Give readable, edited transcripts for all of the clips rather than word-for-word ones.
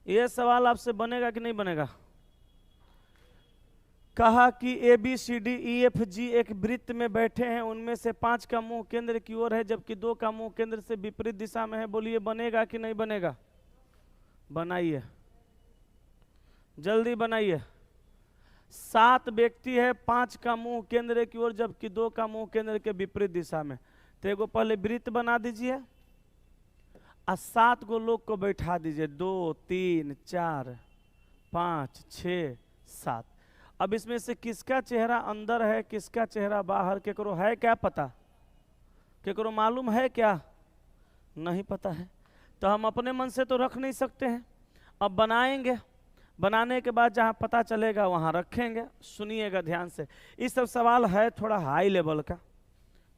ये सवाल आपसे बनेगा कि नहीं बनेगा? कहा कि A B C D E F G एक वृत्त में बैठे हैं, उनमें से 5 का मुंह केंद्र की ओर है जबकि 2 का मुंह केंद्र से विपरीत दिशा में है। बोलिए बनेगा कि नहीं बनेगा? बनाइए, जल्दी बनाइए। 7 व्यक्ति है, 5 का मुंह केंद्र की ओर जबकि 2 का मुंह केंद्र के विपरीत दिशा में। तो एगो पहले वृत्त बना दीजिए और 7 गो लोग को बैठा दीजिए, 2 3 4 5 6 7। अब इसमें से किसका चेहरा अंदर है, किसका चेहरा बाहर, केकरो है क्या पता? केकरो मालूम है क्या? नहीं पता है। तो हम अपने मन से तो रख नहीं सकते हैं, अब बनाएंगे। बनाने के बाद जहाँ पता चलेगा वहाँ रखेंगे। सुनिएगा ध्यान से, इस सब सवाल है थोड़ा हाई लेवल का,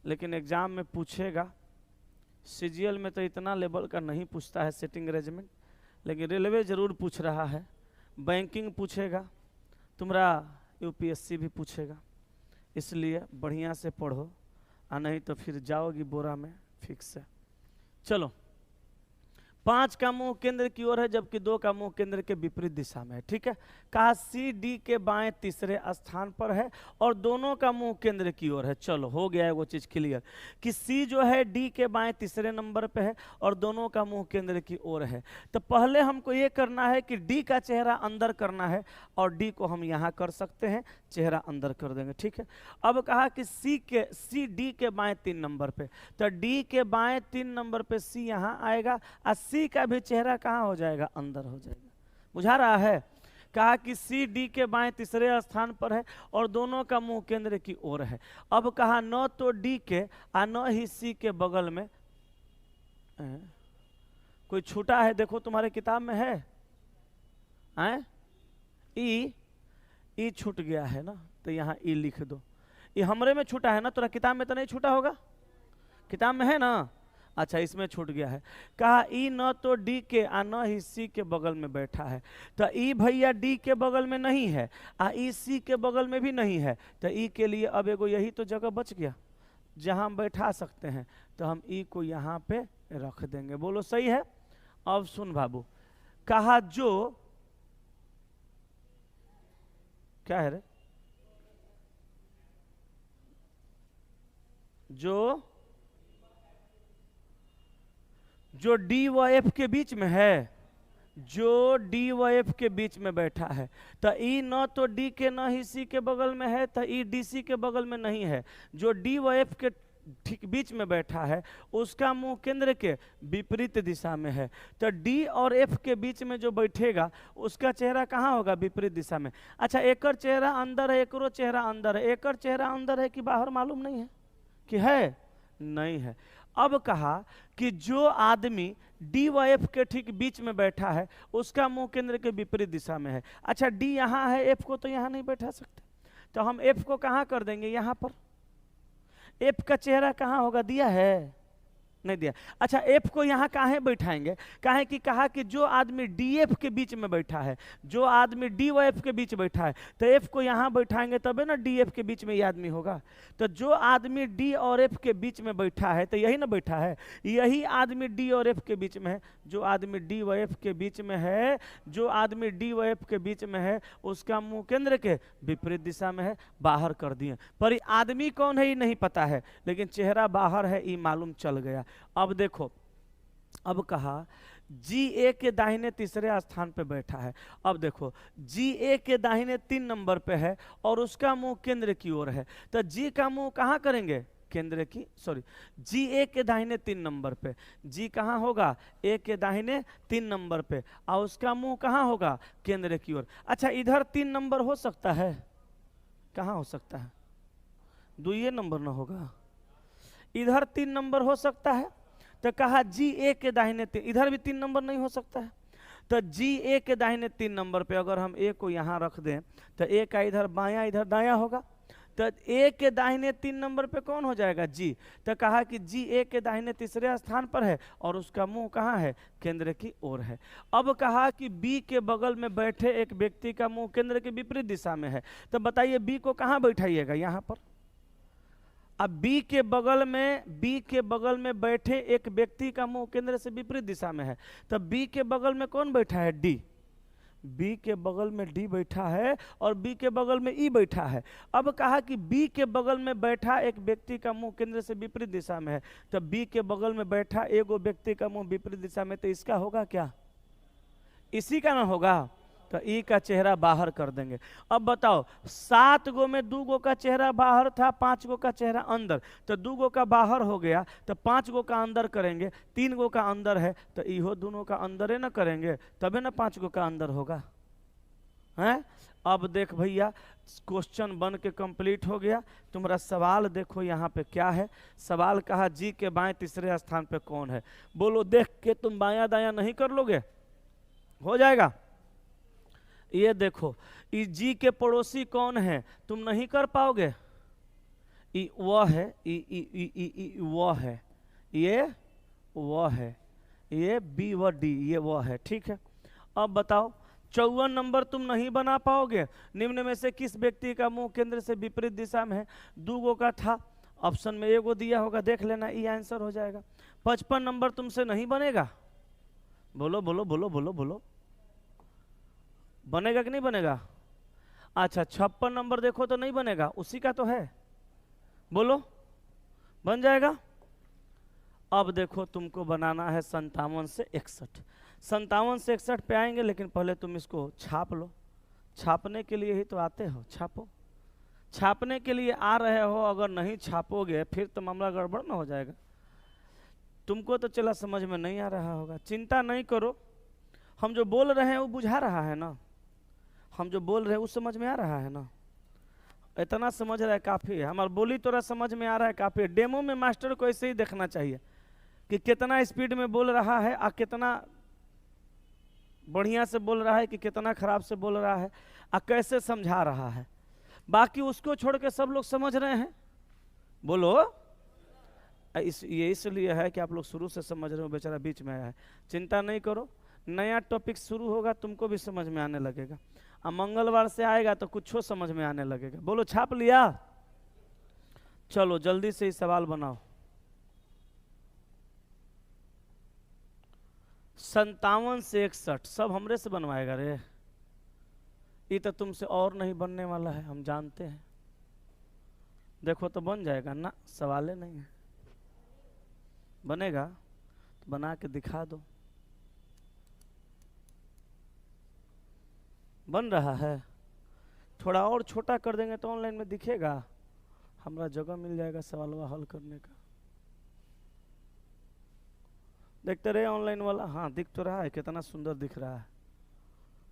लेकिन एग्जाम में पूछेगा। सीजीएल में तो इतना लेवल का नहीं पूछता है सेटिंग अरेंजमेंट, लेकिन रेलवे जरूर पूछ रहा है, बैंकिंग पूछेगा, तुम्हारा यूपीएससी भी पूछेगा। इसलिए बढ़िया से पढ़ो, और नहीं तो फिर जाओगी बोरा में फिक्स है। चलो, 5 का मुंह केंद्र की ओर है जबकि 2 का मुंह केंद्र के विपरीत दिशा में है। ठीक है, कहा सी डी के बाएं तीसरे स्थान पर है और दोनों का मुंह केंद्र की ओर है। चलो हो गया है वो चीज क्लियर कि सी जो है डी के बाएं तीसरे नंबर पे है और दोनों का मुंह केंद्र की ओर है। तो पहले हमको ये करना है कि डी का चेहरा अंदर करना है, और डी को हम यहाँ कर सकते हैं, चेहरा अंदर कर देंगे। ठीक है, अब कहा कि सी डी के बाएं 3 नंबर पे, तो डी के बाएं 3 नंबर पे सी यहाँ आएगा और सी का भी चेहरा कहाँ हो जाएगा? अंदर हो जाएगा। बुझा रहा है? कहा कि सी डी के बाएं तीसरे स्थान पर है और दोनों का मुंह केंद्र की ओर है। अब कहा न तो डी के और न ही सी के बगल में कोई छूटा है। देखो तुम्हारे किताब में है ई छूट गया है ना, तो यहाँ ई लिख दो। ये हमरे में छूटा है ना, तोरा किताब में तो नहीं छूटा होगा? किताब में है ना? अच्छा, इसमें छूट गया है। कहा ई न तो डी के आ न ही सी के बगल में बैठा है। तो ई भैया डी के बगल में नहीं है आ ई सी के बगल में भी नहीं है। तो ई के लिए अब एगो यही तो जगह बच गया जहां हम बैठा सकते हैं, तो हम ई को यहाँ पे रख देंगे। बोलो सही है? अब सुन बाबू, कहा जो क्या है रे, जो डी व एफ के बीच में है, जो डी व एफ के बीच में बैठा है, तो ई न तो डी के न ही सी के बगल में है, तो ई डी सी के बगल में नहीं है। जो डी व एफ के ठीक बीच में बैठा है उसका मुंह केंद्र के विपरीत दिशा में है। तो डी और एफ के बीच में जो बैठेगा उसका चेहरा कहाँ होगा? विपरीत दिशा में। अच्छा, एकर चेहरा अंदर है, एकरो चेहरा अंदर है। एकर चेहरा अंदर है कि बाहर मालूम नहीं है कि है? नहीं है। अब कहा कि जो आदमी डी व एफ के ठीक बीच में बैठा है उसका मुंह केंद्र के विपरीत दिशा में है। अच्छा, डी यहाँ है, एफ को तो यहाँ नहीं बैठा सकते, तो हम एफ को कहाँ कर देंगे? यहाँ पर। एफ का चेहरा कहाँ होगा? दिया है? नहीं दिया। अच्छा, एफ को यहाँ काहे बैठाएंगे? काहे कि कहा कि जो आदमी डी एफ के बीच में बैठा है, जो आदमी डी व एफ के बीच बैठा है, तो एफ को यहाँ बैठाएंगे तबे ना डी एफ के बीच में ये आदमी होगा। तो जो आदमी डी और एफ के बीच में बैठा है, तो यही ना बैठा है, यही आदमी डी और एफ के बीच में है। जो आदमी डी व एफ के बीच में है, जो आदमी डी व एफ के बीच में है उसका मुंह केंद्र के विपरीत दिशा में है। बाहर कर दिए, पर आदमी कौन है ये नहीं पता है, लेकिन चेहरा बाहर है ये मालूम चल गया। अब देखो, अब कहा जी ए के दाहिने तीसरे स्थान पे बैठा है। अब देखो, जी ए के दाहिने 3 नंबर पे है और उसका मुंह केंद्र की ओर है। तो जी का मुंह कहाँ करेंगे? केंद्र की, सॉरी, जी ए के दाहिने 3 नंबर पे। जी कहाँ होगा? ए के दाहिने 3 नंबर पे, और उसका मुंह कहाँ होगा? केंद्र की ओर। अच्छा, इधर 3 नंबर हो सकता है? कहाँ हो सकता है? 2 नंबर ना होगा, इधर 3 नंबर हो सकता है। तो कहा जी ए के दाहिने 3, इधर भी 3 नंबर नहीं हो सकता है। तो जी ए के दाहिने 3 नंबर पे अगर हम ए को यहाँ रख दें तो ए का इधर बायां इधर दायां होगा। तो ए के दाहिने 3 नंबर पे कौन हो जाएगा? जी। तो कहा कि जी ए के दाहिने तीसरे स्थान पर है और उसका मुंह कहाँ है? केंद्र की ओर है। अब कहा कि बी के बगल में बैठे एक व्यक्ति का मुंह केंद्र के विपरीत दिशा में है। तो बताइए बी को कहाँ बैठाइएगा? यहाँ पर। अब बी के बगल में बैठे एक व्यक्ति का मुंह केंद्र से विपरीत दिशा में है, तो बी के बगल में कौन बैठा है? डी। बी के बगल में डी बैठा है और बी के बगल में ई बैठा है। अब कहा कि बी के बगल में बैठा एक व्यक्ति का मुंह केंद्र से विपरीत दिशा में है, तो बी के बगल में बैठा एगो व्यक्ति का मुंह विपरीत दिशा में, तो इसका होगा क्या? इसी का ना होगा। तो ई का चेहरा बाहर कर देंगे। अब बताओ 7 गो में 2 गो का चेहरा बाहर था, 5 गो का चेहरा अंदर, तो 2 गो का बाहर हो गया, तो 5 गो का अंदर करेंगे, 3 गो का अंदर है, तो इहो दोनों का अंदर है ना करेंगे, तबे ना 5 गो का अंदर होगा हैं। अब देख भैया क्वेश्चन बन के कंप्लीट हो गया। तुम्हारा सवाल देखो यहाँ पे क्या है। सवाल कहा जी के बाएं तीसरे स्थान पे कौन है? बोलो देख के तुम बाया दाया नहीं कर लोगे? हो जाएगा। ये देखो ई जी के पड़ोसी कौन है? तुम नहीं कर पाओगे। ई वह है, ई वह है, ये वह है, ये बी व डी ये वह है। ठीक है, अब बताओ 54 नंबर तुम नहीं बना पाओगे। निम्न में से किस व्यक्ति का मुंह केंद्र से विपरीत दिशा में है? 2 गो का था, ऑप्शन में एगो दिया होगा, देख लेना, ये आंसर हो जाएगा। 55 नंबर तुमसे नहीं बनेगा। बोलो बोलो बोलो बोलो बोलो, बनेगा कि नहीं बनेगा? अच्छा 56 नंबर देखो तो नहीं बनेगा, उसी का तो है। बोलो बन जाएगा। अब देखो तुमको बनाना है 57 से 61। 57 से 61 पे आएंगे, लेकिन पहले तुम इसको छाप लो। छापने के लिए ही तो आते हो, छापो। छापने के लिए आ रहे हो, अगर नहीं छापोगे फिर तो मामला गड़बड़ ना हो जाएगा। तुमको तो चला समझ में नहीं आ रहा होगा, चिंता नहीं करो। हम जो बोल रहे हैं वो बुझा रहा है ना, हम जो बोल रहे हैं वो समझ में आ रहा है ना, इतना समझ रहा है काफ़ी है। हमारा बोली तोरा समझ में आ रहा है काफ़ी है। डेमो में मास्टर को ऐसे ही देखना चाहिए कि कितना स्पीड में बोल रहा है और कितना बढ़िया से बोल रहा है कि कितना खराब से बोल रहा है और कैसे समझा रहा है। बाकी उसको छोड़ के सब लोग समझ रहे हैं। बोलो ये इसलिए है कि आप लोग शुरू से समझ रहे हो, बेचारा बीच में आया है। चिंता नहीं करो, नया टॉपिक शुरू होगा तुमको भी समझ में आने लगेगा, और मंगलवार से आएगा तो कुछ समझ में आने लगेगा। बोलो छाप लिया? चलो जल्दी से ही सवाल बनाओ। 57 से 61 सब हमरे से बनवाएगा रे। ये तो तुमसे और नहीं बनने वाला है, हम जानते हैं। देखो तो बन जाएगा ना, सवाल नहीं है। बनेगा तो बना के दिखा दो। बन रहा है? थोड़ा और छोटा कर देंगे तो ऑनलाइन में दिखेगा, हमारा जगह मिल जाएगा सवाल हल करने का। देखते रहे ऑनलाइन वाला। हाँ दिख तो रहा है, कितना सुंदर दिख रहा है।